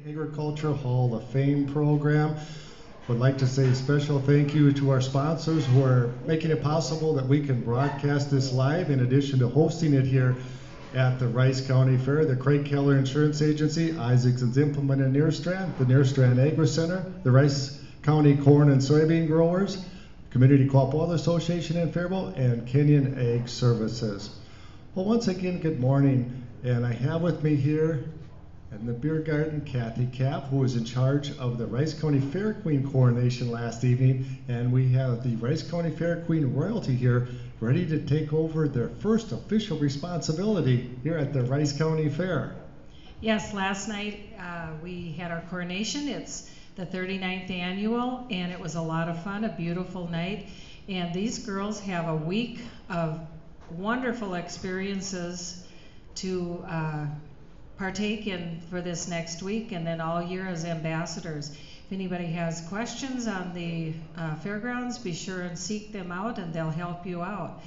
Agriculture Hall of Fame program. Would like to say a special thank you to our sponsors who are making it possible that we can broadcast this live in addition to hosting it here at the Rice County Fair, the Craig Keller Insurance Agency, Isaacson's Implement and Nearstrand, the Nearstrand Agri Center, the Rice County Corn and Soybean Growers, Community Co-op Oil Association in Faribault, and Kenyon Ag Services. Well, once again, good morning, and I have with me here in the beer garden, Kathy Kapp, who was in charge of the Rice County Fair Queen coronation last evening, and we have the Rice County Fair Queen royalty here ready to take over their first official responsibility here at the Rice County Fair. Yes, last night we had our coronation. It's the 39th annual, and it was a lot of fun, a beautiful night. And these girls have a week of wonderful experiences to partake in for this next week, and then all year as ambassadors. If anybody has questions on the fairgrounds, be sure and seek them out, and they'll help you out.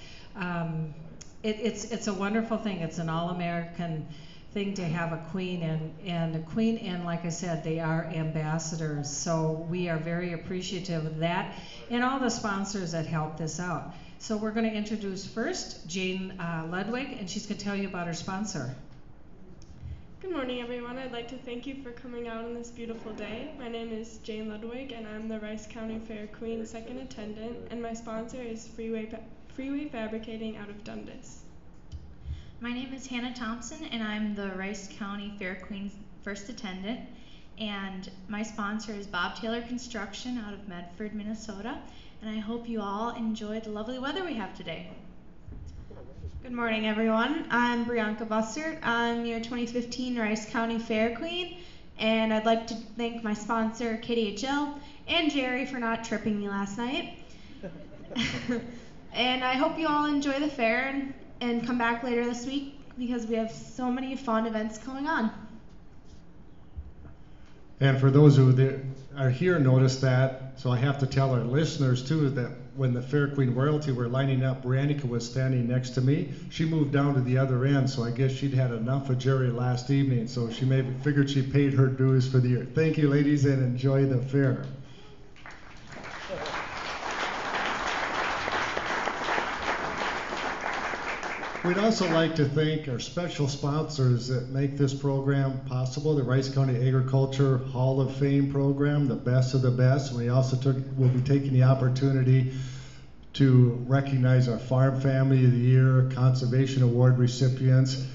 It's a wonderful thing. It's an all-American thing to have a queen, and like I said, they are ambassadors. So we are very appreciative of that, and all the sponsors that help this out. So we're going to introduce first Jane Ludwig, and she's going to tell you about her sponsor. Good morning, everyone. I'd like to thank you for coming out on this beautiful day. My name is Jane Ludwig, and I'm the Rice County Fair Queen second attendant, and my sponsor is Freeway Fabricating out of Dundas. My name is Hannah Thompson, and I'm the Rice County Fair Queen first attendant, and my sponsor is Bob Taylor Construction out of Medford, Minnesota, and I hope you all enjoy the lovely weather we have today. Good morning, everyone. I'm Brianka Bustert. I'm your 2015 Rice County Fair Queen, and I'd like to thank my sponsor, KDHL, and Jerry for not tripping me last night. And I hope you all enjoy the fair and come back later this week because we have so many fun events going on. And for those who are here, notice that, so I have to tell our listeners too that when the Fair Queen royalty were lining up, Brianka was standing next to me. She moved down to the other end, so I guess she'd had enough of Jerry last evening, so she maybe figured she paid her dues for the year. Thank you, ladies, and enjoy the fair. We'd also like to thank our special sponsors that make this program possible, the Rice County Agriculture Hall of Fame program, the best of the best. We also will be taking the opportunity to recognize our Farm Family of the Year, Conservation Award recipients,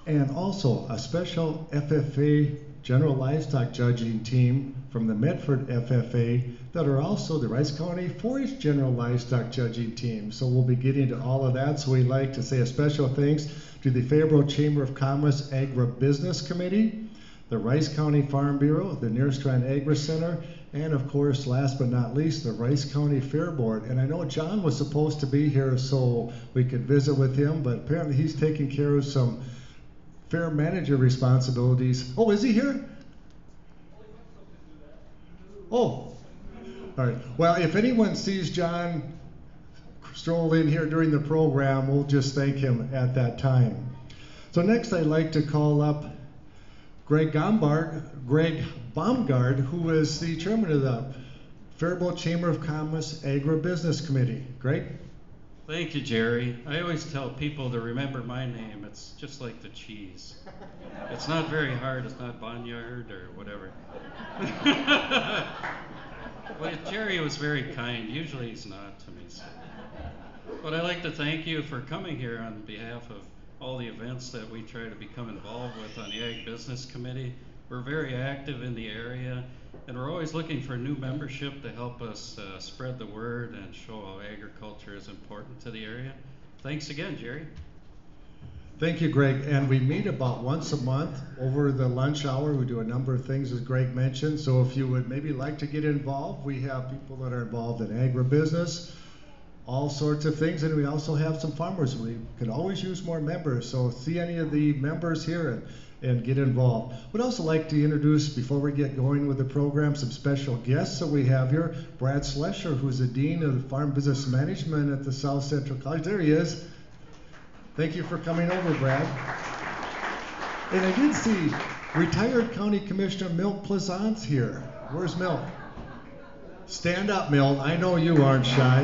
and also a special FFA General Livestock Judging team from the Medford FFA that are also the Rice County Forest General Livestock Judging team. So we'll be getting to all of that. So we'd like to say a special thanks to the Faribault Chamber of Commerce Agribusiness Committee, the Rice County Farm Bureau, the Nearstrand Agri Center, and of course, last but not least, the Rice County Fair Board. And I know John was supposed to be here so we could visit with him, but apparently he's taking care of some fair manager responsibilities. Oh, is he here? Oh, all right. Well, if anyone sees John stroll in here during the program, we'll just thank him at that time. So next I'd like to call up Greg Baumgard, who is the chairman of the Faribault Chamber of Commerce Agribusiness Committee. Greg? Thank you, Jerry. I always tell people to remember my name. It's just like the cheese. It's not very hard. It's not Boneyard or whatever. Well, Jerry was very kind. Usually he's not to me. So. But I'd like to thank you for coming here on behalf of all the events that we try to become involved with on the Ag Business Committee. We're very active in the area, and we're always looking for new membership to help us spread the word and show how agriculture is important to the area. Thanks again, Jerry. Thank you, Greg. And we meet about once a month over the lunch hour. We do a number of things, as Greg mentioned. So if you would maybe like to get involved, we have people that are involved in agribusiness, all sorts of things. And we also have some farmers. We could always use more members. So see any of the members here and get involved. We'd also like to introduce, before we get going with the program, some special guests that we have here. Brad Slesher, who's the Dean of the Farm Business Management at the South Central College. There he is. Thank you for coming over, Brad. And I did see Retired County Commissioner Milt Plaisant's here. Where's Milt? Stand up, Milt. I know you aren't shy.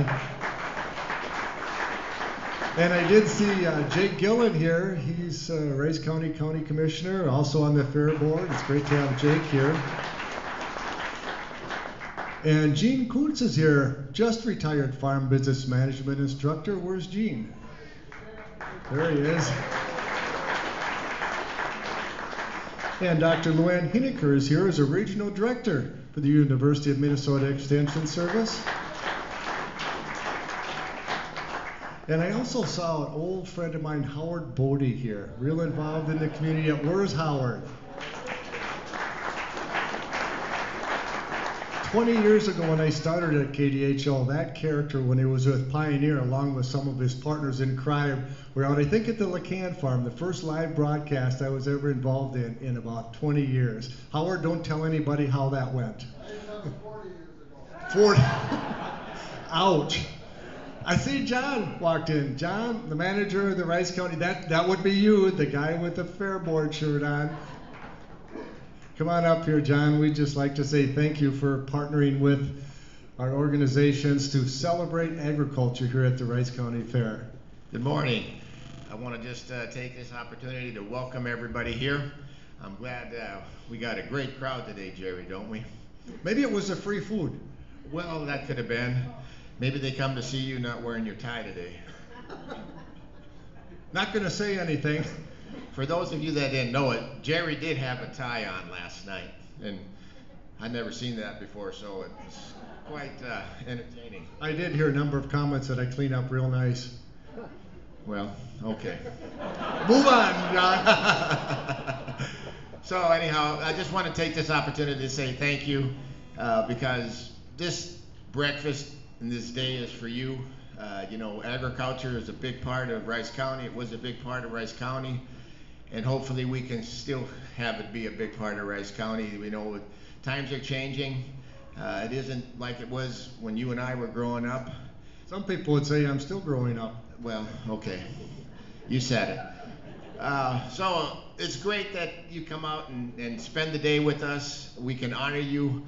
And I did see Jake Gillen here. He's Rice County Commissioner, also on the Fair Board. It's great to have Jake here. And Gene Kuntz is here, just retired farm business management instructor. Where's Gene? There he is. And Dr. Luann Hineker is here as a regional director for the University of Minnesota Extension Service. And I also saw an old friend of mine, Howard Bodie, here, real involved in the community. Where's Howard? 20 years ago when I started at KDHL, that character, when he was with Pioneer, along with some of his partners in crime, were out, I think, at the LeCan farm, the first live broadcast I was ever involved in about 20 years. Howard, don't tell anybody how that went. 40 years ago. 40. Ouch. I see John walked in. John, the manager of the Rice County, that would be you, the guy with the Fair Board shirt on. Come on up here, John. We'd just like to say thank you for partnering with our organizations to celebrate agriculture here at the Rice County Fair. Good morning. I want to just take this opportunity to welcome everybody here. I'm glad we got a great crowd today, Jerry, don't we? Maybe it was the free food. Well, that could have been. Maybe they come to see you not wearing your tie today. Not going to say anything. For those of you that didn't know it, Jerry did have a tie on last night, and I'd never seen that before, so it's quite entertaining. I did hear a number of comments that I clean up real nice. Well, okay. Move on, John. So anyhow, I just want to take this opportunity to say thank you because this breakfast and this day is for you. You know, agriculture is a big part of Rice County. It was a big part of Rice County. And hopefully we can still have it be a big part of Rice County. We know times are changing. It isn't like it was when you and I were growing up. Some people would say I'm still growing up. Well, okay. You said it. So it's great that you come out and spend the day with us. We can honor you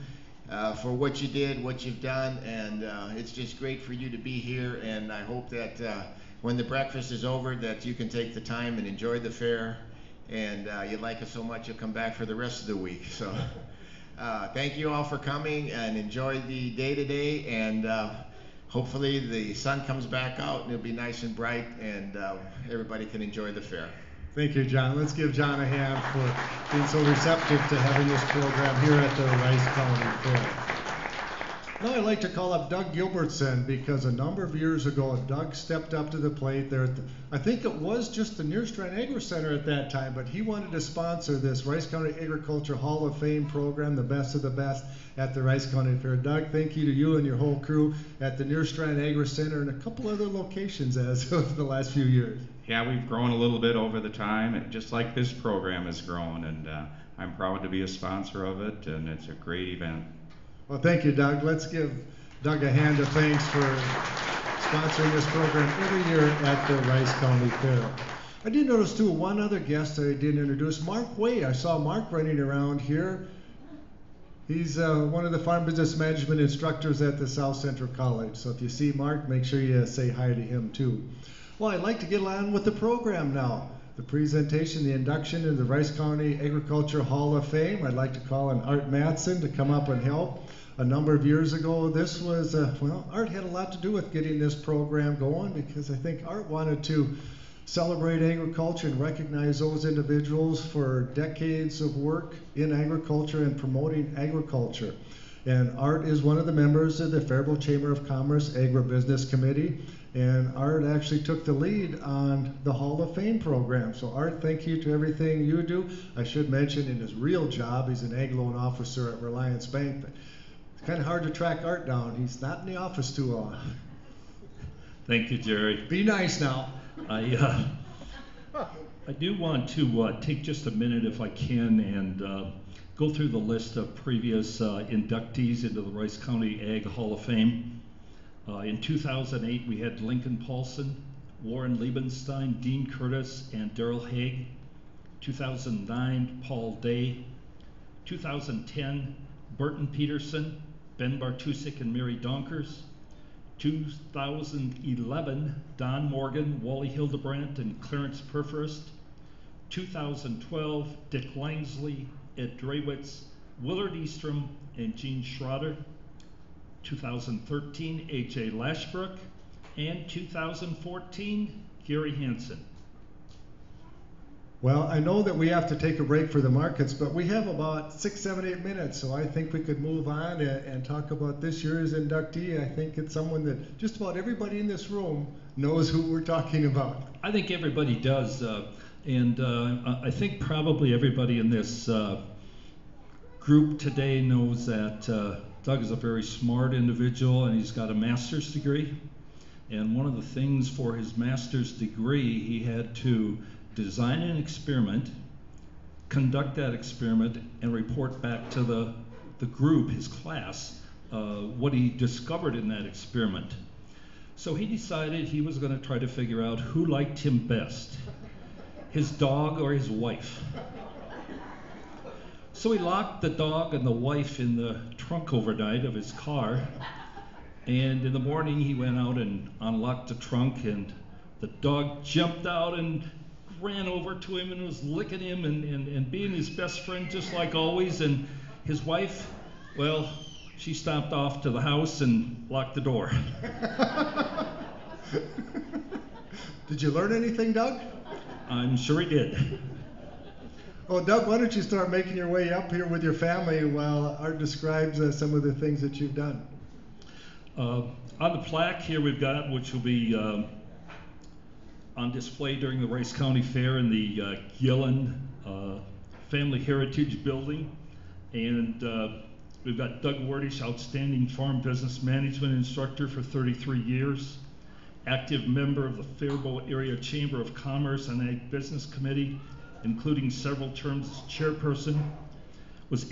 for what you did, what you've done, and it's just great for you to be here. And I hope that when the breakfast is over that you can take the time and enjoy the fair. And you like us so much you'll come back for the rest of the week. So thank you all for coming and enjoy the day today. And hopefully the sun comes back out and it'll be nice and bright and everybody can enjoy the fair. Thank you, John. Let's give John a hand for being so receptive to having this program here at the Rice County Fair. Now I'd like to call up Doug Gilbertson because a number of years ago, Doug stepped up to the plate there. I think it was just the Nearstrand Agri Center at that time, but he wanted to sponsor this Rice County Agriculture Hall of Fame program, the best of the best at the Rice County Fair. Doug, thank you to you and your whole crew at the Nearstrand Agri Center and a couple other locations as of the last few years. Yeah, we've grown a little bit over the time, just like this program has grown, and I'm proud to be a sponsor of it, and it's a great event. Well, thank you, Doug. Let's give Doug a hand of thanks for sponsoring this program every year at the Rice County Fair. I did notice, too, one other guest that I didn't introduce, Mark Way. I saw Mark running around here. He's one of the farm business management instructors at the South Central College. So if you see Mark, make sure you say hi to him, too. Well, I'd like to get on with the program now. The presentation, the induction in the Rice County Agriculture Hall of Fame. I'd like to call on Art Mattson to come up and help. A number of years ago, this was, well, Art had a lot to do with getting this program going because I think Art wanted to celebrate agriculture and recognize those individuals for decades of work in agriculture and promoting agriculture. And Art is one of the members of the Faribault Chamber of Commerce Agribusiness Committee. And Art actually took the lead on the Hall of Fame program. So Art, thank you to everything you do. I should mention in his real job, he's an ag loan officer at Reliance Bank. But it's kind of hard to track Art down. He's not in the office too long. Thank you, Jerry. Be nice now. I do want to take just a minute, if I can, and go through the list of previous inductees into the Rice County Ag Hall of Fame. In 2008, we had Lincoln Paulson, Warren Liebenstein, Dean Curtis, and Darrell Haig. 2009, Paul Day. 2010, Burton Peterson, Ben Bartusik, and Mary Donkers. 2011, Don Morgan, Wally Hildebrandt, and Clarence Perforest. 2012, Dick Langsley, Ed Drewitz, Willard Eastrom, and Gene Schroeder. 2013, A.J. Lashbrook, and 2014, Gary Hansen. Well, I know that we have to take a break for the markets, but we have about 6, 7, 8 minutes, so I think we could move on and talk about this year's inductee. I think it's someone that just about everybody in this room knows who we're talking about. I think everybody does, and I think probably everybody in this group today knows that Doug is a very smart individual, and he's got a master's degree. And one of the things for his master's degree, he had to design an experiment, conduct that experiment, and report back to the group, his class, what he discovered in that experiment. So he decided he was going to try to figure out who liked him best, his dog or his wife. So he locked the dog and the wife in the trunk overnight of his car, and in the morning he went out and unlocked the trunk, and the dog jumped out and ran over to him and was licking him and being his best friend just like always. And his wife, well, she stopped off to the house and locked the door. Did you learn anything, Doug? I'm sure he did. Oh, Doug, why don't you start making your way up here with your family while Art describes some of the things that you've done. On the plaque here we've got, which will be on display during the Rice County Fair in the Gillen Family Heritage Building. And we've got Doug Wardish, outstanding farm business management instructor for 33 years, active member of the Faribault Area Chamber of Commerce and Ag Business Committee, including several terms as chairperson, was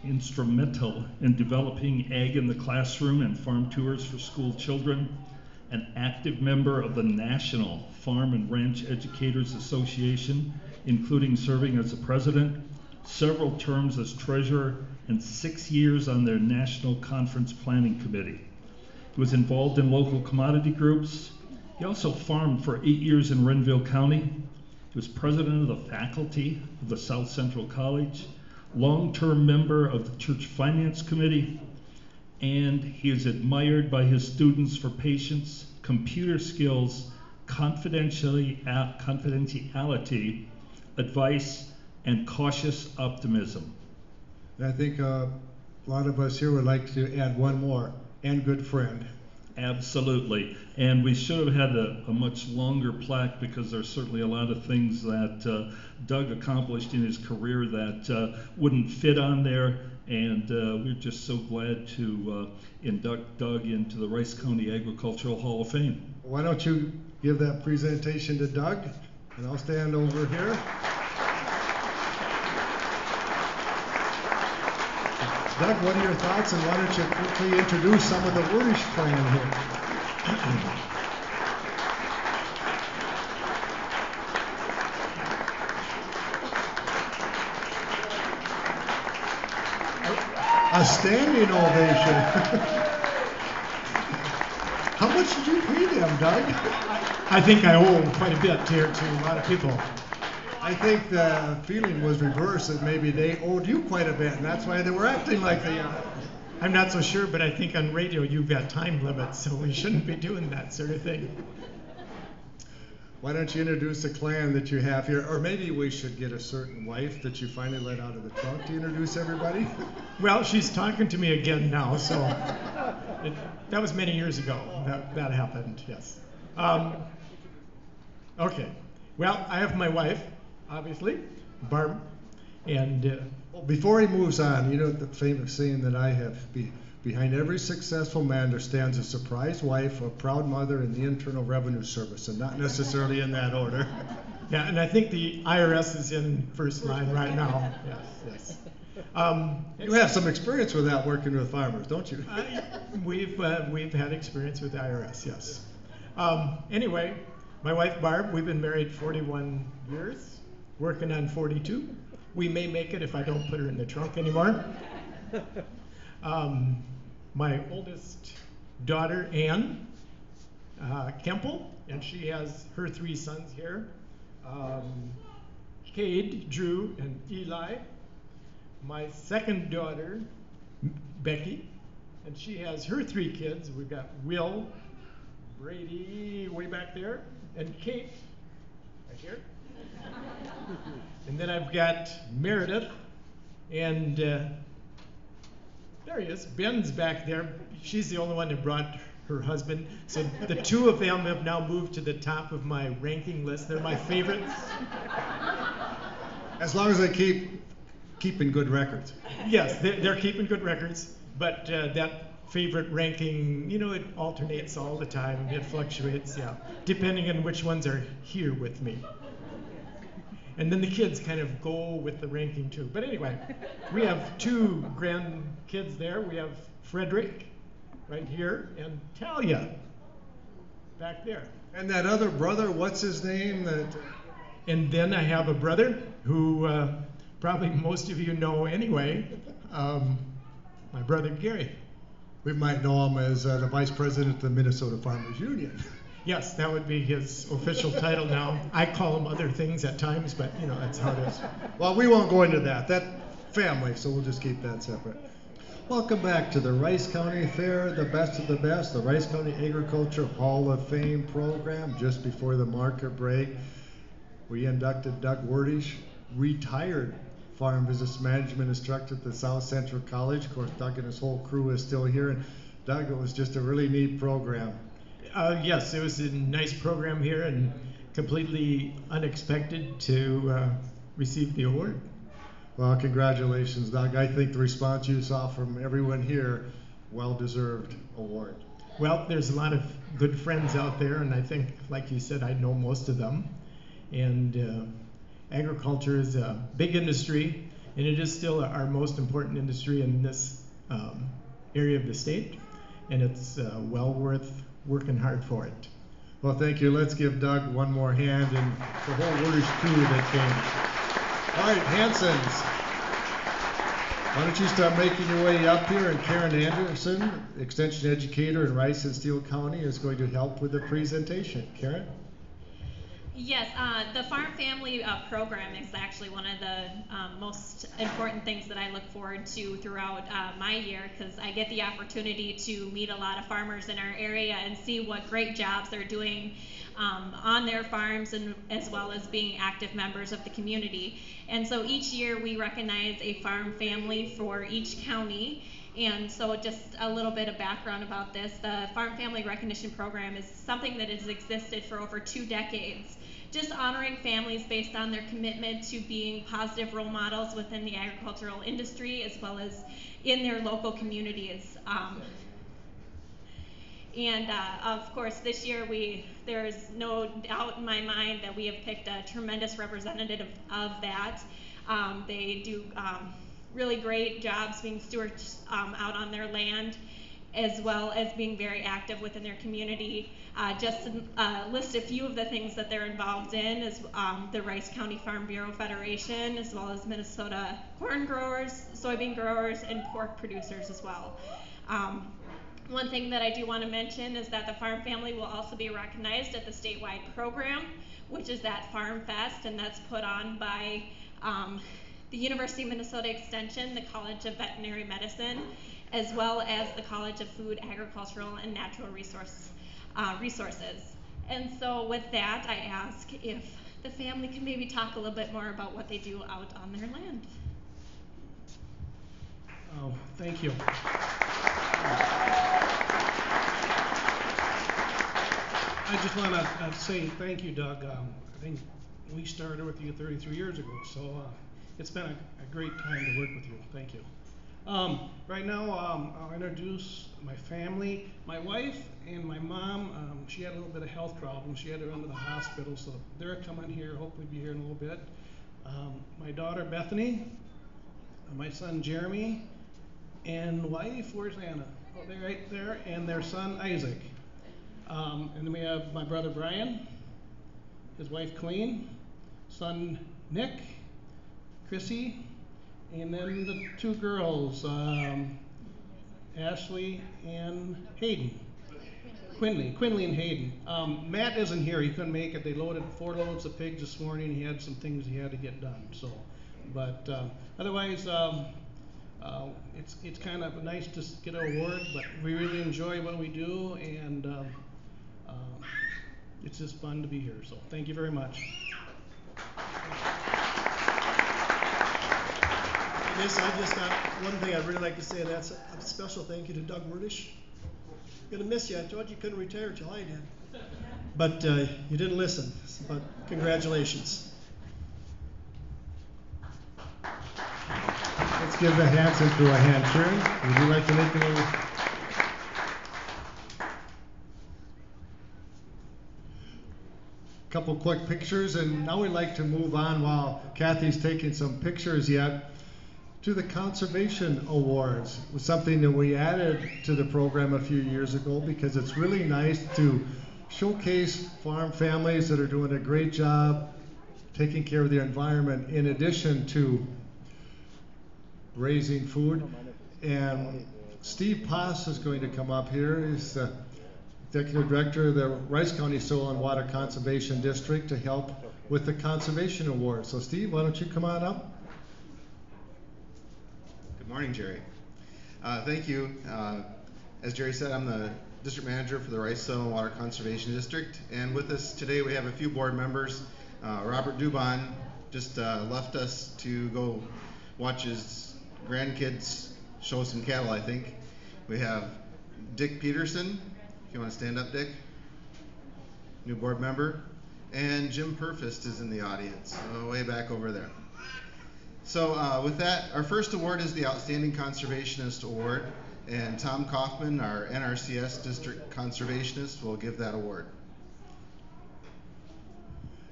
instrumental in developing ag in the classroom and farm tours for school children, an active member of the National Farm and Ranch Educators Association, including serving as the president, several terms as treasurer, and 6 years on their National Conference Planning Committee. He was involved in local commodity groups. He also farmed for 8 years in Renville County. He was president of the faculty of the South Central College, long-term member of the Church Finance Committee, and he is admired by his students for patience, computer skills, confidentiality, advice, and cautious optimism. And I think a lot of us here would like to add one more, and good friend. Absolutely. And we should have had a much longer plaque because there's certainly a lot of things that Doug accomplished in his career that wouldn't fit on there. And we're just so glad to induct Doug into the Rice County Agricultural Hall of Fame. Why don't you give that presentation to Doug, and I'll stand over here. Doug, what are your thoughts, and why don't you quickly introduce some of the Wardish clan here? A standing ovation. How much did you pay them, Doug? I think I owe quite a bit here to a lot of people. I think the feeling was reversed, that maybe they owed you quite a bit, and that's why they were acting like they are. I'm not so sure, but I think on radio you've got time limits, so we shouldn't be doing that sort of thing. Why don't you introduce the clan that you have here? Or maybe we should get a certain wife that you finally let out of the trunk to introduce everybody? Well, she's talking to me again now, so that was many years ago that happened, yes. Okay, well, I have my wife, obviously, Barb, and before he moves on, you know the famous saying that I have, behind every successful man there stands a surprised wife, a proud mother, and the Internal Revenue Service, and not necessarily in that order. Yeah, and I think the IRS is in first line right now. Yes. You have some experience with that, working with farmers, don't you? We've had experience with the IRS, yes. Anyway, my wife Barb, we've been married 41 years, working on 42. We may make it if I don't put her in the trunk anymore. My oldest daughter, Ann Kemple, and she has her 3 sons here. Cade, Drew, and Eli. My second daughter, Becky, and she has her 3 kids. We've got Will, Brady way back there, and Kate right here. And then I've got Meredith, and there he is. Ben's back there. She's the only one that brought her husband. So the 2 of them have now moved to the top of my ranking list. They're my favorites. As long as they keep keeping good records. Yes, they're keeping good records, but that favorite ranking, it alternates all the time. It fluctuates, yeah, depending on which ones are here with me. And then the kids kind of go with the ranking too. But anyway, we have 2 grandkids there. We have Frederick right here and Talia back there. And that other brother, what's his name? And then I have a brother who probably most of you know anyway, my brother Gary. We might know him as the Vice President of the Minnesota Farmers Union. Yes, that would be his official title now. I call him other things at times, but that's how it is. Well, we won't go into that. That family, so we'll just keep that separate. Welcome back to the Rice County Fair, the best of the best, the Rice County Agriculture Hall of Fame program. Just before the market break, we inducted Doug Wordish, retired farm business management instructor at the South Central College. Of course, Doug and his whole crew is still here. And Doug, it was just a really neat program. Yes, it was a nice program here and completely unexpected to receive the award. Well, congratulations, Doug. I think the response you saw from everyone here, well-deserved award. Well, there's a lot of good friends out there, and I think, like you said, I know most of them. And agriculture is a big industry, and it is still our most important industry in this area of the state, and it's well worth working hard for it. Well, thank you. Let's give Doug one more hand and the whole Wordish crew that came. All right, Hansons, why don't you start making your way up here, and Karen Anderson, Extension Educator in Rice and Steele County, is going to help with the presentation. Karen? Yes, the Farm Family program is actually one of the most important things that I look forward to throughout my year, because I get the opportunity to meet a lot of farmers in our area and see what great jobs they're doing on their farms, and as well as being active members of the community. And so each year we recognize a farm family for each county. And so just a little bit of background about this. The Farm Family Recognition Program is something that has existed for over 2 decades, just honoring families based on their commitment to being positive role models within the agricultural industry as well as in their local communities. Of course, this year there's no doubt in my mind that we have picked a tremendous representative of that. They do really great jobs being stewards out on their land, as well as being very active within their community. Just to list a few of the things that they're involved in is the Rice County Farm Bureau Federation, as well as Minnesota corn growers, soybean growers, and pork producers as well. One thing that I do want to mention is that the Farm Family will also be recognized at the statewide program, which is that Farm Fest, and that's put on by the University of Minnesota Extension, the College of Veterinary Medicine, as well as the College of Food, Agricultural, and Natural Resources. And so with that, I ask if the family can maybe talk a little bit more about what they do out on their land. Oh, thank you. I just want to say thank you, Doug. I think we started with you 33 years ago, so it's been a great time to work with you. Thank you. Right now, I'll introduce my family. My wife and my mom, she had a little bit of health problems. She had to run to the hospital, so they're coming here, hopefully be here in a little bit. My daughter, Bethany, my son, Jeremy, and wife, where's Anna? Oh, they're right there, and their son, Isaac. And then we have my brother, Brian, his wife, Colleen, son, Nick, Chrissy, and then the two girls, Ashley and Hayden. Quinley and Hayden. Matt isn't here. He couldn't make it. They loaded 4 loads of pigs this morning. He had some things he had to get done. So, but otherwise, it's kind of nice to get an award. But we really enjoy what we do, and it's just fun to be here. So, thank you very much. Miss, I just got one thing I'd really like to say, and that's a special thank you to Doug Werdish. Gonna miss you. I told you couldn't retire till I did. But you didn't listen. But congratulations. Let's give the Hanson crew a hand, Sharon. Would you like to make a little... Couple quick pictures, and now we'd like to move on while Kathy's taking some pictures yet to the Conservation Awards. It was something that we added to the program a few years ago because it's really nice to showcase farm families that are doing a great job taking care of the environment in addition to raising food. And Steve Poss is going to come up here. He's the Executive Director of the Rice County Soil and Water Conservation District to help with the Conservation Award. So Steve, why don't you come on up? Good morning, Jerry. Thank you. As Jerry said, I'm the District Manager for the Rice Soil and Water Conservation District. And with us today we have a few board members. Robert Dubon just left us to go watch his grandkids show some cattle, I think. We have Dick Peterson. If you want to stand up, Dick. New board member. And Jim Purfist is in the audience, way back over there. So with that, our first award is the Outstanding Conservationist Award, and Tom Kaufman, our NRCS District Conservationist, will give that award.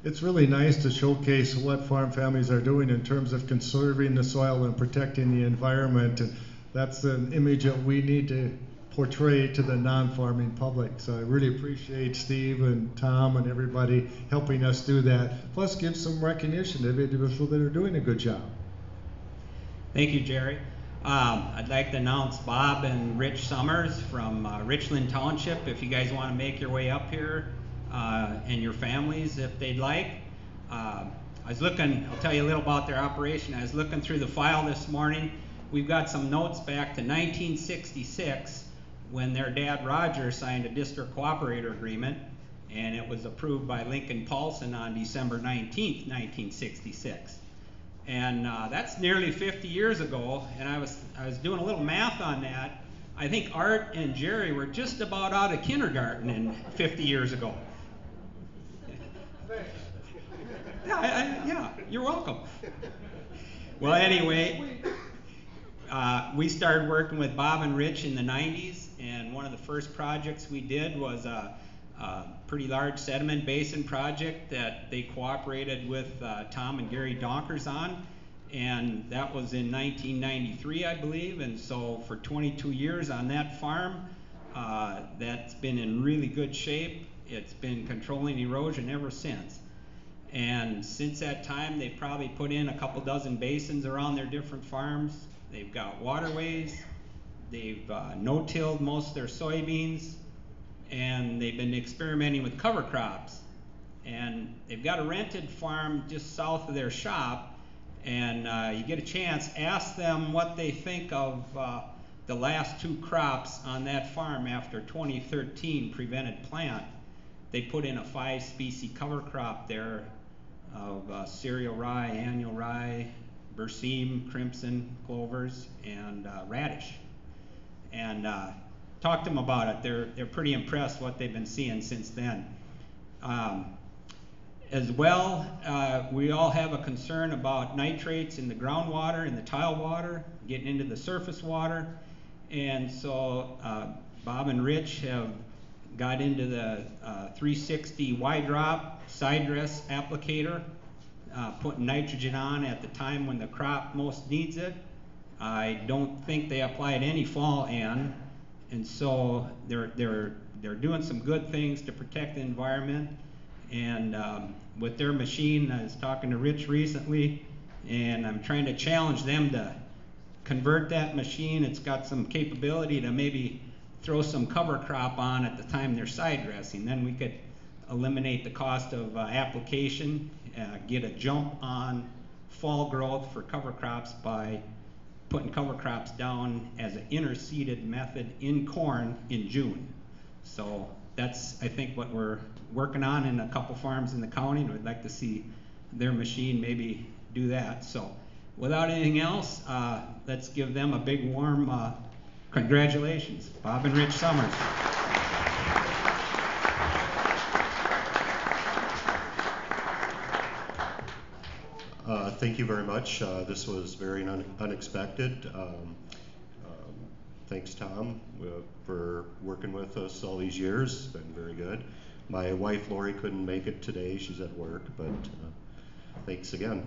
It's really nice to showcase what farm families are doing in terms of conserving the soil and protecting the environment, and that's an image that we need to portray to the non-farming public. So I really appreciate Steve and Tom and everybody helping us do that. Plus give some recognition to individuals that are doing a good job. Thank you, Jerry. I'd like to announce Bob and Rich Summers from Richland Township. If you guys want to make your way up here, and your families if they'd like. I'll tell you a little about their operation. I was looking through the file this morning. We've got some notes back to 1966 when their dad Roger signed a district cooperator agreement, and it was approved by Lincoln Paulson on December 19th, 1966. And that's nearly 50 years ago, and I was doing a little math on that. I think Art and Jerry were just about out of kindergarten 50 years ago. Yeah, you're welcome. Well, anyway, we started working with Bob and Rich in the 90s, and one of the first projects we did was a pretty large sediment basin project that they cooperated with Tom and Gary Donkers on, and that was in 1993, I believe. And so for 22 years on that farm, that's been in really good shape. It's been controlling erosion ever since. And since that time, they've probably put in a couple dozen basins around their different farms. They've got waterways. They've no-tilled most of their soybeans, and they've been experimenting with cover crops. And they've got a rented farm just south of their shop, and you get a chance, ask them what they think of the last 2 crops on that farm after 2013 prevented plant. They put in a 5-species cover crop there of cereal rye, annual rye, berseem, crimson clovers, and radish. And talk to them about it. They're pretty impressed what they've been seeing since then. As well, we all have a concern about nitrates in the groundwater, in the tile water, getting into the surface water. And so Bob and Rich have got into the 360 Y-drop side dress applicator, putting nitrogen on at the time when the crop most needs it. I don't think they apply it any fall in, and so they're doing some good things to protect the environment. And with their machine. I was talking to Rich recently, and I'm trying to challenge them to convert that machine. It's got some capability to maybe throw some cover crop on at the time they're side dressing. Then we could eliminate the cost of application, get a jump on fall growth for cover crops by putting cover crops down as an interseeded method in corn in June. So that's, I think, what we're working on in a couple farms in the county, and we'd like to see their machine maybe do that. So without anything else, let's give them a big warm congratulations. Bob and Rich Summers. Thank you very much. This was very unexpected. Thanks, Tom, for working with us all these years. It's been very good. My wife, Lori, couldn't make it today. She's at work, but thanks again.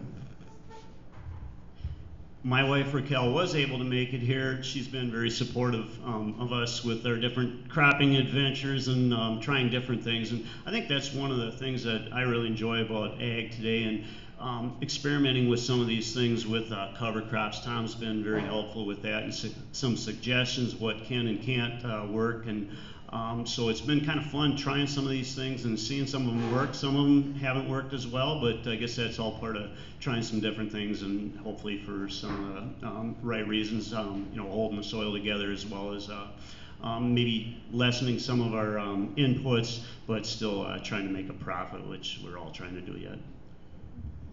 My wife, Raquel, was able to make it here. She's been very supportive of us with our different cropping adventures and trying different things. And I think that's one of the things that I really enjoy about ag today, and experimenting with some of these things with cover crops. Tom's been very helpful with that, and some suggestions what can and can't work. And so it's been kind of fun trying some of these things and seeing some of them work. Some of them haven't worked as well, but I guess that's all part of trying some different things, and hopefully for some of the right reasons, holding the soil together, as well as maybe lessening some of our inputs, but still trying to make a profit, which we're all trying to do yet.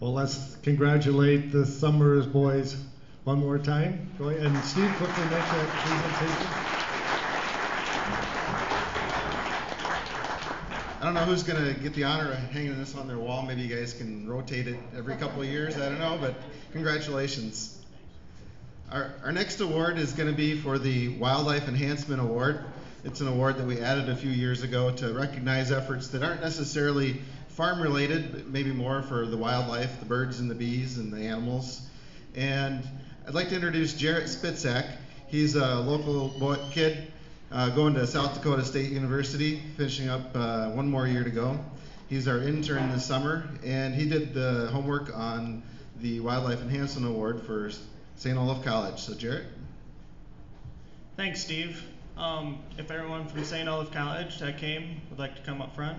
Well, let's congratulate the Summers boys one more time. Go ahead. And Steve, quickly make that presentation. I don't know who's going to get the honor of hanging this on their wall. Maybe you guys can rotate it every couple of years. I don't know, but congratulations. Our next award is going to be for the Wildlife Enhancement Award. It's an award that we added a few years ago to recognize efforts that aren't necessarily farm related, but maybe more for the wildlife, the birds and the bees and the animals. And I'd like to introduce Jarrett Spitzak. He's a local kid going to South Dakota State University, finishing up one more year to go. He's our intern this summer, and he did the homework on the Wildlife Enhancement Award for St. Olaf College. So Jarrett. Thanks, Steve. If everyone from St. Olaf College that came would like to come up front.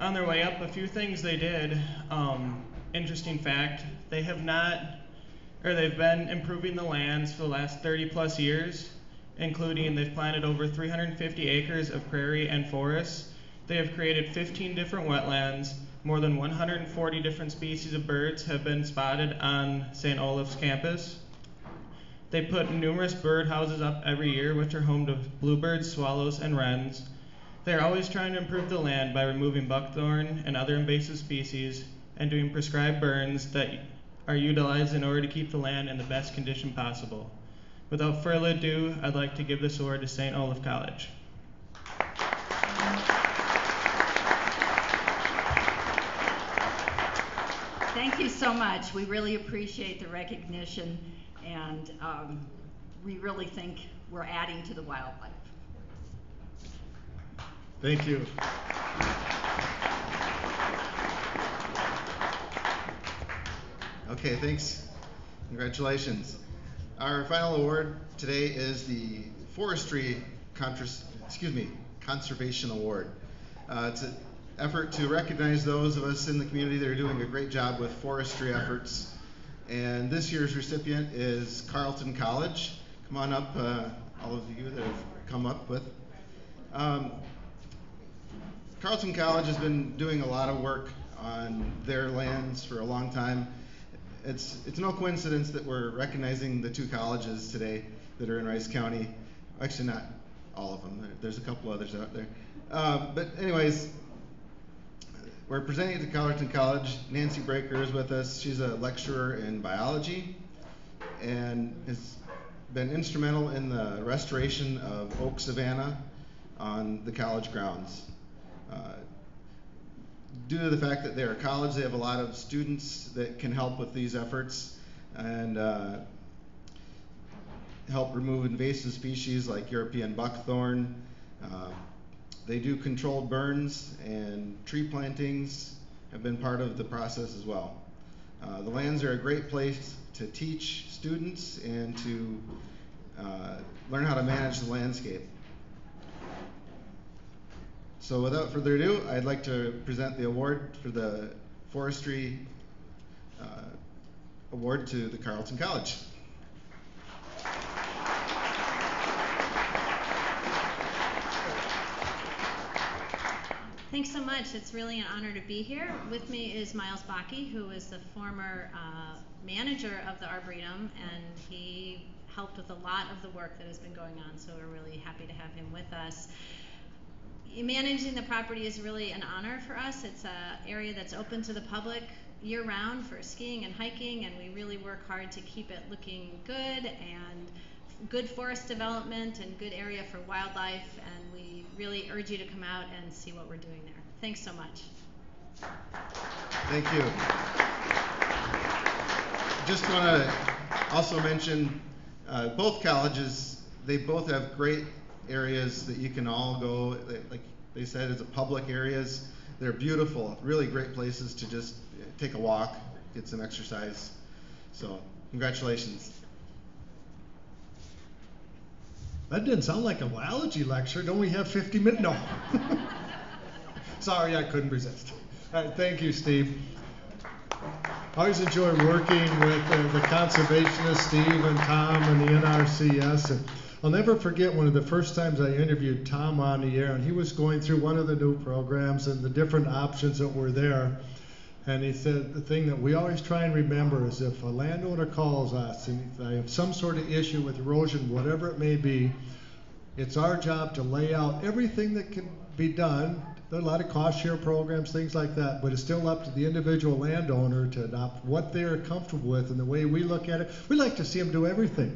On their way up, a few things they did. Interesting fact, they've been improving the lands for the last 30 plus years, including they've planted over 350 acres of prairie and forests. They have created 15 different wetlands. More than 140 different species of birds have been spotted on St. Olaf's campus. They put numerous bird houses up every year, which are home to bluebirds, swallows, and wrens. They're always trying to improve the land by removing buckthorn and other invasive species and doing prescribed burns that are utilized in order to keep the land in the best condition possible. Without further ado, I'd like to give this award to St. Olaf College. Thank you so much. We really appreciate the recognition, and we really think we're adding to the wildlife. Thank you. Okay, thanks. Congratulations. Our final award today is the Conservation Award. It's an effort to recognize those of us in the community that are doing a great job with forestry efforts. And this year's recipient is Carleton College. Come on up, all of you that have come up with. Carleton College has been doing a lot of work on their lands for a long time. It's no coincidence that we're recognizing the two colleges today that are in Rice County. Actually, not all of them. There's a couple others out there. But anyways, we're presenting it to Carleton College. Nancy Breaker is with us. She's a lecturer in biology and has been instrumental in the restoration of oak savanna on the college grounds. Due to the fact that they're a college, they have a lot of students that can help with these efforts and help remove invasive species like European buckthorn, They do controlled burns, and tree plantings have been part of the process as well. The lands are a great place to teach students and to learn how to manage the landscape. So without further ado, I'd like to present the award for the forestry award to the Carleton College. Thanks so much. It's really an honor to be here. With me is Miles Bakke, who is the former manager of the Arboretum, and he helped with a lot of the work that has been going on, so we're really happy to have him with us. Managing the property is really an honor for us. It's an area that's open to the public year-round for skiing and hiking, and we really work hard to keep it looking good and good forest development and good area for wildlife, and we really urge you to come out and see what we're doing there. Thanks so much. Thank you. Just want to also mention both colleges, they both have great areas that you can all go. Like they said, it's a public areas. They're beautiful, really great places to just take a walk, get some exercise. So congratulations. That didn't sound like a biology lecture. Don't we have 50 minutes? No. Sorry, I couldn't resist. All right, thank you, Steve. I always enjoy working with the conservationists, Steve and Tom, and the NRCS. And I'll never forget one of the first times I interviewed Tom on the air, and he was going through one of the new programs and the different options that were there. And he said the thing that we always try and remember is if a landowner calls us and they have some sort of issue with erosion, whatever it may be, it's our job to lay out everything that can be done. There are a lot of cost share programs, things like that, but it's still up to the individual landowner to adopt what they're comfortable with. And the way we look at it, we like to see them do everything.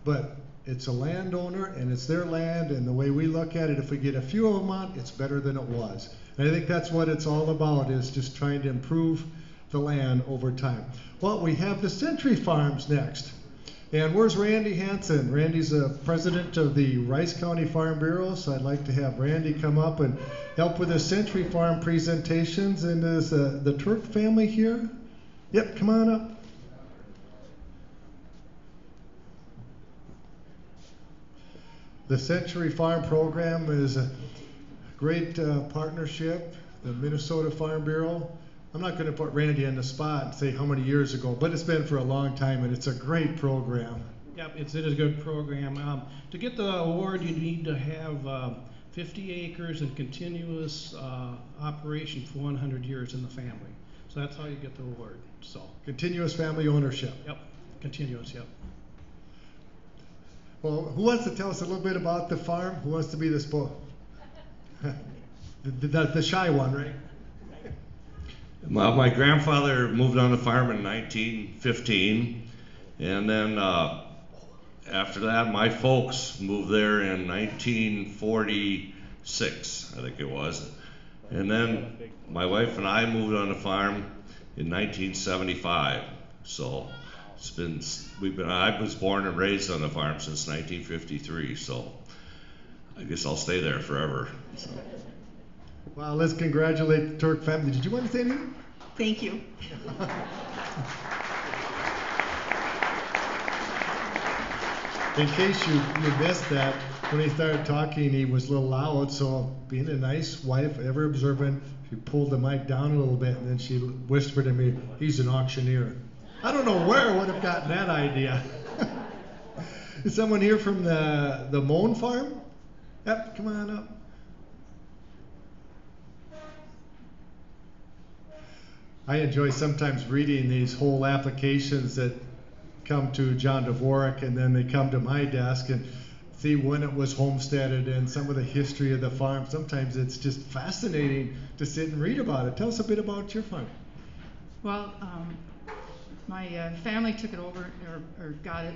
But it's a landowner and it's their land, and the way we look at it, if we get a few of them on, it's better than it was. And I think that's what it's all about, is just trying to improve the land over time. Well, we have the Century Farms next. And where's Randy Hansen? Randy's the president of the Rice County Farm Bureau, so I'd like to have Randy come up and help with the Century Farm presentations. And is the Turk family here? Yep, come on up. The Century Farm program is a great partnership, the Minnesota Farm Bureau. I'm not going to put Randy on the spot and say how many years ago, but it's been for a long time, and it's a great program. Yep, it is a good program. To get the award, you need to have 50 acres and continuous operation for 100 years in the family. So that's how you get the award. So continuous family ownership. Yep, continuous. Yep. Well, who wants to tell us a little bit about the farm? Who wants to be this the shy one, right? Well, my grandfather moved on the farm in 1915, and then after that, my folks moved there in 1946, I think it was. And then my wife and I moved on the farm in 1975. So I was born and raised on the farm since 1953. So I guess I'll stay there forever. So. Well, let's congratulate the Turk family. Did you want to say anything? Thank you. In case you missed that, when he started talking, he was a little loud, so being a nice wife, ever observant, she pulled the mic down a little bit, and then she whispered to me, he's an auctioneer. I don't know where I would have gotten that idea. Is someone here from the Moan farm? Yep, come on up. I enjoy sometimes reading these whole applications that come to John Dvorak, and then they come to my desk and see when it was homesteaded and some of the history of the farm. Sometimes it's just fascinating to sit and read about it. Tell us a bit about your farm. Well, my family took it over or got it,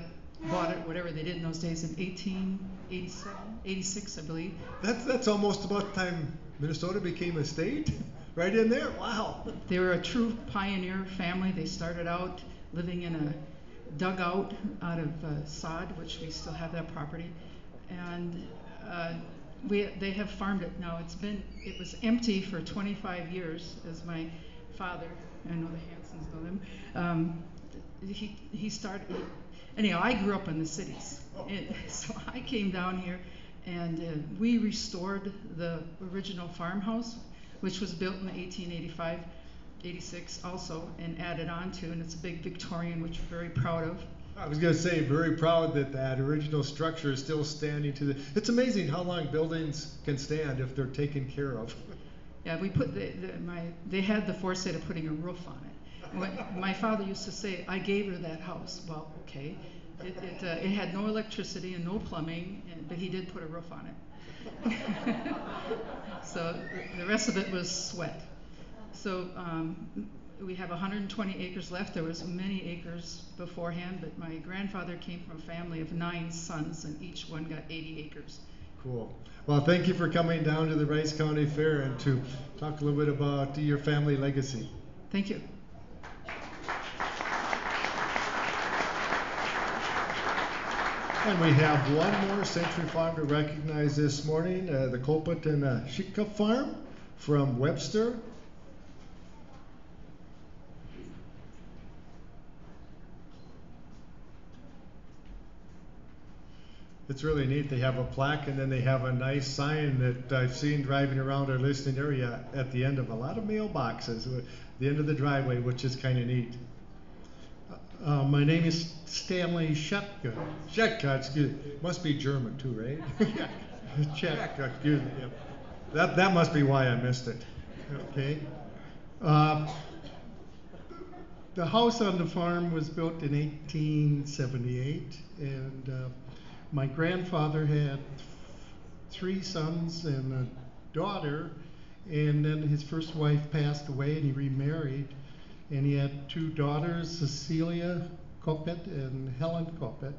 bought it, whatever they did in those days in 1887, 86, I believe. That's almost about the time Minnesota became a state. Right in there, wow. They were a true pioneer family. They started out living in a dugout out of sod, which we still have that property. And they have farmed it now. It was empty for 25 years, as my father, I know the Hansons know them, he started, anyhow, I grew up in the cities. So I came down here and we restored the original farmhouse, which was built in 1885, 86 also, and added on to, and it's a big Victorian, which we're very proud of. I was going to say, very proud that that original structure is still standing to the. It's amazing how long buildings can stand if they're taken care of. Yeah, we put they had the foresight of putting a roof on it. My father used to say, "I gave her that house." Well, okay, it had no electricity and no plumbing, but he did put a roof on it. So the rest of it was sweat. So we have 120 acres left. There was many acres beforehand, but my grandfather came from a family of 9 sons, and each one got 80 acres. Cool. Well, thank you for coming down to the Rice County Fair and to talk a little bit about your family legacy. Thank you. And we have one more Century Farm to recognize this morning, the Kopet and Shika Farm from Webster. It's really neat. They have a plaque and then they have a nice sign that I've seen driving around our listening area at the end of a lot of mailboxes, at the end of the driveway, which is kind of neat. My name is Stanley Shetka. Shetka, excuse me. Must be German too, right? Shetka, excuse me. Yep. That must be why I missed it. Okay. The house on the farm was built in 1878, and my grandfather had 3 sons and a daughter, and then his first wife passed away and he remarried, and he had 2 daughters, Cecilia Kopet and Helen Kopet.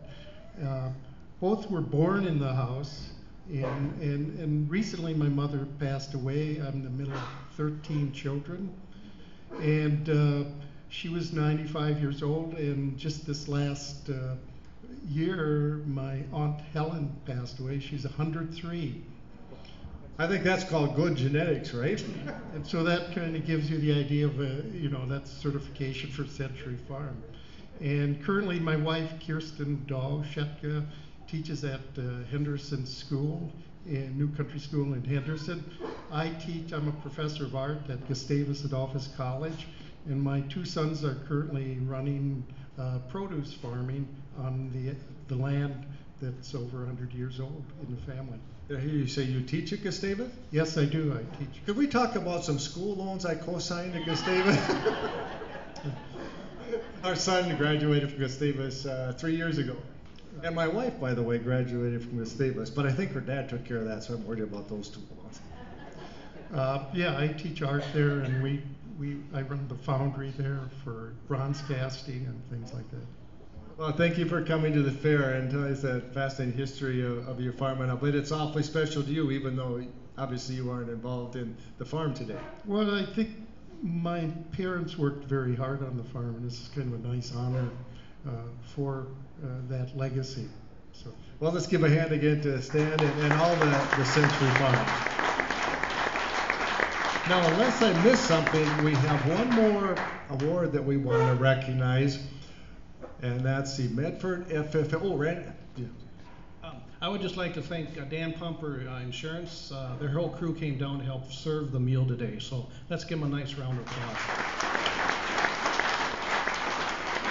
Both were born in the house, and recently my mother passed away. I'm the middle of 13 children, and she was 95 years old, and just this last year, my Aunt Helen passed away. She's 103. I think that's called good genetics, right? And so that kind of gives you the idea of, that certification for Century Farm. And currently my wife, Kirsten Dahl Shetka, teaches at Henderson School, New Country School in Henderson. I'm a professor of art at Gustavus Adolphus College, and my 2 sons are currently running produce farming on the land that's over 100 years old in the family. Did I hear you say you teach at Gustavus? Yes, I do. I teach. Could we talk about some school loans I co-signed at Gustavus? Our son graduated from Gustavus 3 years ago. And my wife, by the way, graduated from Gustavus, but I think her dad took care of that, so I'm worried about those 2 loans. Yeah, I teach art there, and I run the foundry there for bronze casting and things like that. Well, thank you for coming to the fair and telling us that fascinating history of your farm. And I bet it's awfully special to you, even though obviously you aren't involved in the farm today. Well, I think my parents worked very hard on the farm, and this is kind of a nice honor for that legacy. So, well, let's give a hand again to Stan and all the Century Farms. Now, unless I missed something, we have one more award that we want to recognize. And that's the Medford FFA. Oh, Randy. Yeah. I would just like to thank Dan Pumper Insurance. Their whole crew came down to help serve the meal today. So let's give them a nice round of applause.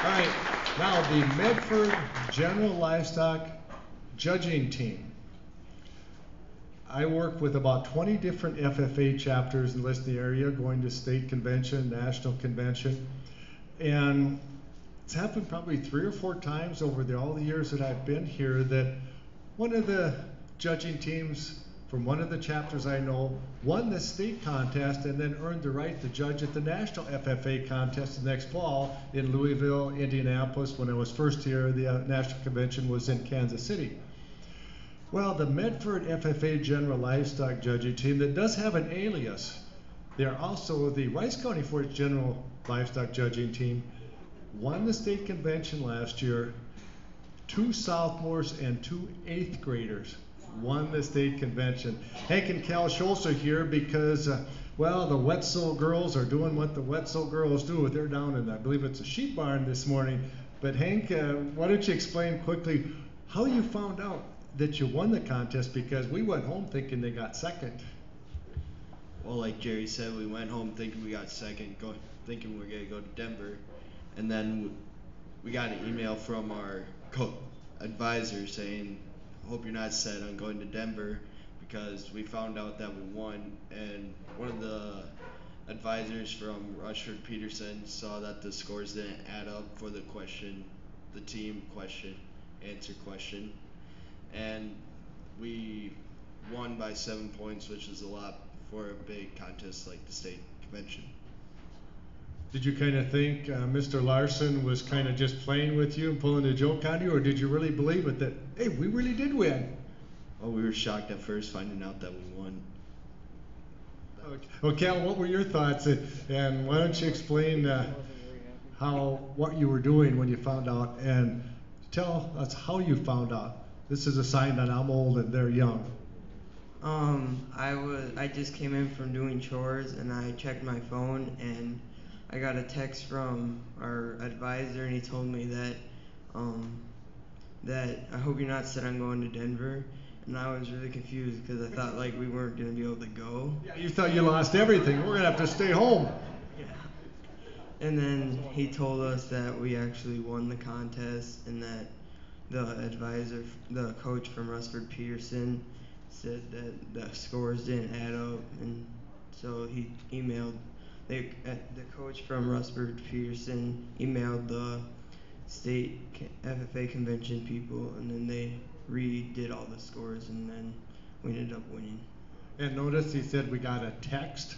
All right. Now the Medford General Livestock Judging Team. I work with about 20 different FFA chapters in the listening area, going to state convention, national convention. And it's happened probably 3 or 4 times over all the years that I've been here that one of the judging teams from one of the chapters I know won the state contest and then earned the right to judge at the national FFA contest the next fall in Louisville, Indianapolis. When I was first here, the national convention was in Kansas City. Well, the Medford FFA General Livestock Judging Team that does have an alias, they're also the Rice County Forest General Livestock Judging Team, won the state convention last year, 2 sophomores and 2 8th graders won the state convention. Hank and Cal Schultz are here because, well, the Wetzel girls are doing what the Wetzel girls do. They're down in, I believe it's a sheep barn this morning. But Hank, why don't you explain quickly how you found out that you won the contest, because we went home thinking they got second. Well, like Jerry said, we went home thinking we got second, thinking we were going to go to Denver. And then we got an email from our advisor saying, hope you're not set on going to Denver, because we found out that we won. And one of the advisors from Rushford Peterson saw that the scores didn't add up for the question, the team question, answer question. And we won by 7 points, which is a lot for a big contest like the state convention. Did you kind of think Mr. Larson was kind of just playing with you and pulling a joke on you, or did you really believe it that, hey, we really did win? Well, we were shocked at first finding out that we won. Okay. Well, Cal, what were your thoughts? And why don't you explain what you were doing when you found out, and tell us how you found out. This is a sign that I'm old and they're young. I just came in from doing chores, and I checked my phone, and I got a text from our advisor, and he told me that I hope you're not set on going to Denver. And I was really confused because I thought like we weren't going to be able to go. Yeah, you thought you lost everything. We're going to have to stay home. Yeah. And then he told us that we actually won the contest, and that the coach from Rushford Peterson said that the scores didn't add up, and so he emailed the coach from Rushford Peterson emailed the state FFA convention people, and then they redid all the scores, and then we ended up winning. And notice he said we got a text.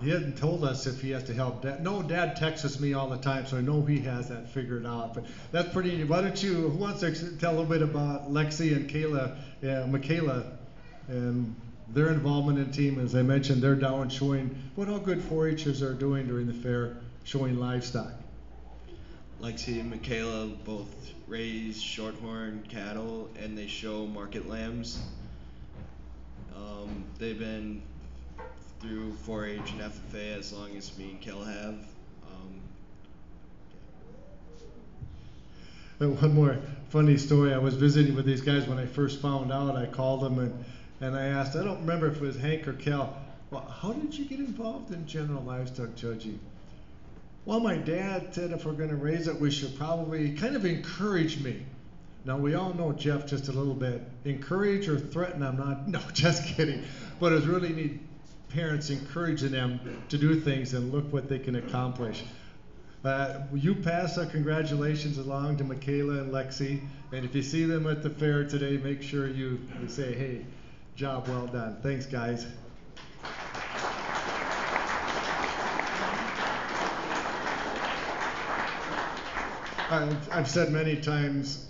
He hadn't told us if he has to help Dad. No, Dad texts me all the time, so I know he has that figured out. But that's pretty neat. Why don't you, who wants to tell a little bit about Lexi and Michaela and their involvement in the team? As I mentioned, they're down showing what all good 4-Hers are doing during the fair, showing livestock. Lexi and Michaela both raise shorthorn cattle, and they show market lambs. They've been through 4-H and FFA as long as me and Kel have. One more funny story. I was visiting with these guys when I first found out. I called them and I asked, I don't remember if it was Hank or Kel, well, how did you get involved in general livestock judging? Well, my dad said if we're going to raise it, we should probably kind of encourage me. Now, we all know Jeff just a little bit. Encourage or threaten, I'm not, no, just kidding. But it's really neat parents encouraging them to do things and look what they can accomplish. You pass our congratulations along to Michaela and Lexi. And if you see them at the fair today, make sure you say, hey, job well done. Thanks, guys. I've said many times,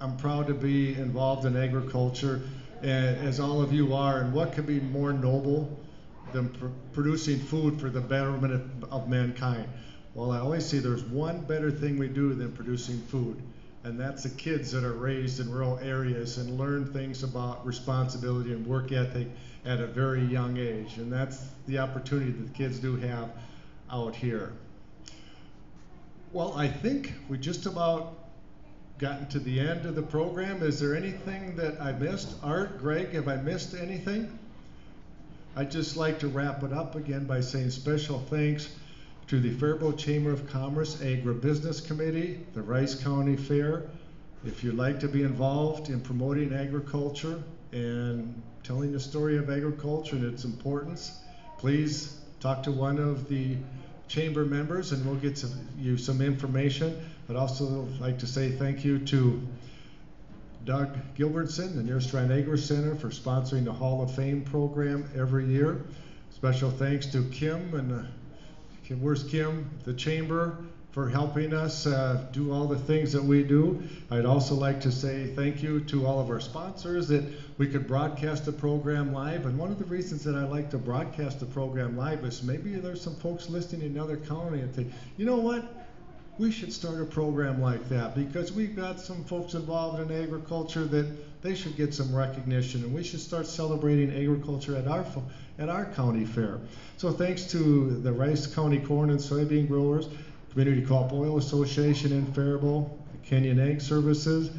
I'm proud to be involved in agriculture, as all of you are, and what could be more noble than producing food for the betterment of mankind? Well, I always say there's one better thing we do than producing food, and that's the kids that are raised in rural areas and learn things about responsibility and work ethic at a very young age, and that's the opportunity that the kids do have out here. Well, I think we just about gotten to the end of the program. Is there anything that I missed? Art, Greg, have I missed anything? I'd just like to wrap it up again by saying special thanks to the Faribault Chamber of Commerce Agribusiness Committee, the Rice County Fair. If you'd like to be involved in promoting agriculture and telling the story of agriculture and its importance, please talk to one of the chamber members and we'll get you some information. I'd also like to say thank you to Doug Gilbertson, the Near Strand Agri Center, for sponsoring the Hall of Fame program every year. Special thanks to Kim and where's Kim? The chamber, for helping us do all the things that we do. I'd also like to say thank you to all of our sponsors that we could broadcast the program live. And one of the reasons that I like to broadcast the program live is maybe there's some folks listening in another county and think, you know what? we should start a program like that, because we've got some folks involved in agriculture that they should get some recognition, and we should start celebrating agriculture at our county fair. So thanks to the Rice County Corn and Soybean Growers, Community Crop Oil Association in Faribault, the Kenyon Ag Services,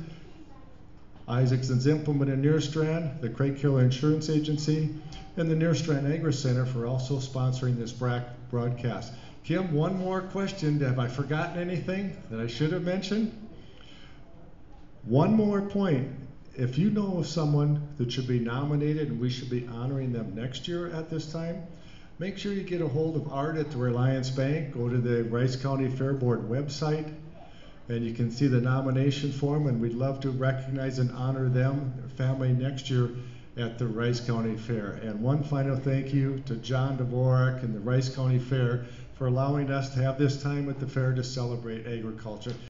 Isaacson's Implement in Nearstrand, the Craig Hill Insurance Agency, and the Nearstrand Agri Center for also sponsoring this broadcast. Kim, one more question. Have I forgotten anything that I should have mentioned? One more point. If you know of someone that should be nominated and we should be honoring them next year at this time, make sure you get a hold of Art at the Reliance Bank. Go to the Rice County Fair Board website, and you can see the nomination form, and we'd love to recognize and honor them, their family, next year at the Rice County Fair. And one final thank you to John Dvorak and the Rice County Fair for allowing us to have this time at the fair to celebrate agriculture.